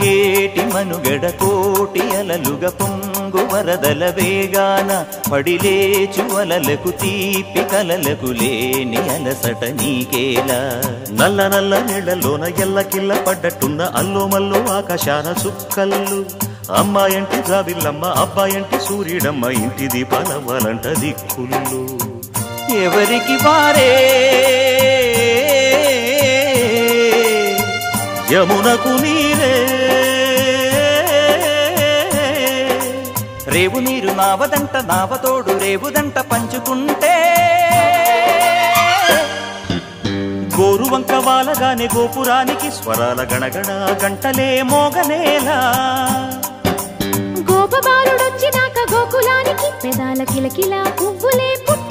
పొంగేటి మనుగడ కోటి అలలుగా పొంగు వరదల వేగాన పడిలేచు అలలకు తీపి కలలకు లేని అలసట నీకేలా నల్ల నల్ల నీళ్లలోన ఎల్లకిల్ల పడ్డట్టున్న అల్లోమల్లో ఆకాశాన చుక్కల్లు అమ్మాయంటి జాబిల్లమ్మ అబ్బాయంటి సూర్యుడమ్మ ఇంటి దీపాలవ్వాలంట దిక్కులు ఎవరికి వారే యమునకు నీరే రేవు నీరు నావదంట నావతోడు రేవుదంట పంచుకుంటే గోరువంక వాలగానే గోపురానికి స్వరాల గణగణ గంటలే మోగనేలా గోపబాలుడొచ్చినాక గోకులానికి పెదాల కిలకిలా పువ్వులే పుట్ట